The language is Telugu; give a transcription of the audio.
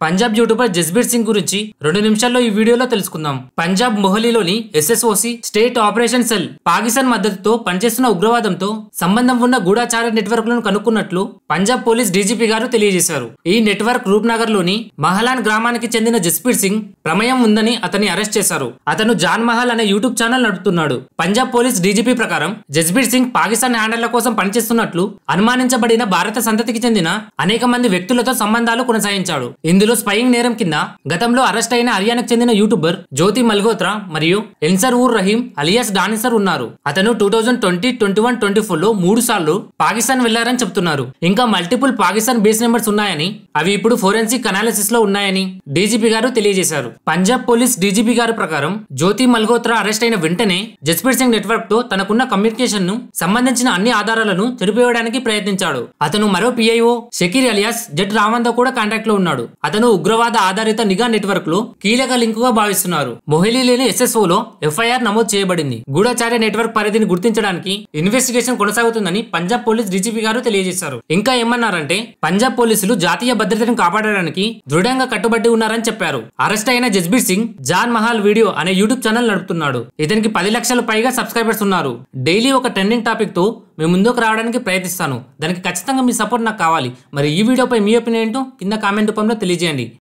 పంజాబ్ యూట్యూబర్ జస్బీర్ సింగ్ గురించి 2 నిమిషాల్లో ఈ వీడియోలో తెలుసుకుందాం. పంజాబ్ మొహాలీలోని SSOC state operation cell Pakistan మద్దతుతో పనిచేస్తున్న ఉగ్రవాదంతో సంబంధం ఉన్న గూఢచార నెట్వర్క్లను కనుక్కున్నట్లు పంజాబ్ పోలీస్ డీజీపీ గారు తెలియజేశారు. ఈ నెట్వర్క్ రూప్నగర్ లోని మహలాన్ గ్రామానికి చెందిన జస్బీర్ సింగ్ ప్రమేయం ఉందని అతన్ని అరెస్ట్ చేశారు. అతను జాన్ మహల్ అనే యూట్యూబ్ ఛానల్ నడుపుతున్నాడు. పంజాబ్ పోలీస్ డీజీపీ ప్రకారం జస్బీర్ సింగ్ పాకిస్తాన్ హ్యాండర్ల కోసం పనిచేస్తున్నట్లు అనుమానించబడిన భారత సంతతికి చెందిన అనేక మంది వ్యక్తులతో సంబంధాలు కొనసాగించాడు. ఇందులో స్పైయింగ్ నేరం కింద గతంలో అరెస్ట్ అయిన హర్యానాకు చెందిన యూట్యూబర్ జ్యోతి మల్హోత్రా మరియు ఎన్సర్ ఊర్ రహీం అలియాస్ డానిసర్ ఉన్నారు. అతను 2020, 21, 24 లో 3 సార్లు పాకిస్తాన్ వెళ్లారని చెప్తున్నారు. ఇంకా మల్టిపుల్ పాకిస్తాన్ బేస్ నెంబర్స్ ఉన్నాయని, అవి ఇప్పుడు ఫోరెన్సిక్ అనాలిసిస్ లో ఉన్నాయని డీజీపీ గారు తెలియజేశారు. పంజాబ్ పోలీస్ డీజీపీ గారు ప్రకారం జ్యోతి మల్హోత్రా అరెస్ట్ అయిన వెంటనే జస్బీర్ సింగ్ నెట్వర్క్ తో తనకున్న కమ్యూనికేషన్ ను సంబంధించిన అన్ని ఆధారాలను చెరిపివేయడానికి ప్రయత్నించాడు. అతను మరో PIO షకీర్ అలియాస్ జట్ రావంతో కూడా కాంటాక్ట్ లో ఉన్నాడు. అతను ఉగ్రవాద ఆధారిత నిఘా నెట్వర్క్ లో కీలక లింక్ గా భావిస్తున్నారు. మొహాలీలోని SSO లో FIR నమోదు చేయబడింది. గూఢచార నెట్వర్క్ పరిధిని గుర్తించడానికి ఇన్వెస్టిగేషన్ కొనసాగుతుందని పంజాబ్ పోలీస్ డీజీపీ గారు తెలియజేశారు. ఇంకా ఏమన్నారంటే, పంజాబ్ పోలీసులు జాతీయ భద్రతను కాపాడడానికి దృఢంగా కట్టుబడి ఉన్నారని చెప్పారు. అరెస్ట్ అయిన జస్బీర్ సింగ్ జాన్ మహల్ వీడియో అనే యూట్యూబ్ ఛానల్ నడుపుతున్నాడు. ఇతనికి 10 లక్షల పైగా సబ్స్క్రైబర్స్ ఉన్నారు. డైలీ ఒక ట్రెండింగ్ టాపిక్ తో మేము ముందుకు రావడానికి ప్రయత్నిస్తాను. దానికి ఖచ్చితంగా మీ సపోర్ట్ నాకు కావాలి. మరి ఈ వీడియోపై మీ ఒపీనియన్ ఏంటో కింద కామెంట్ రూపంలో తెలియజేయండి.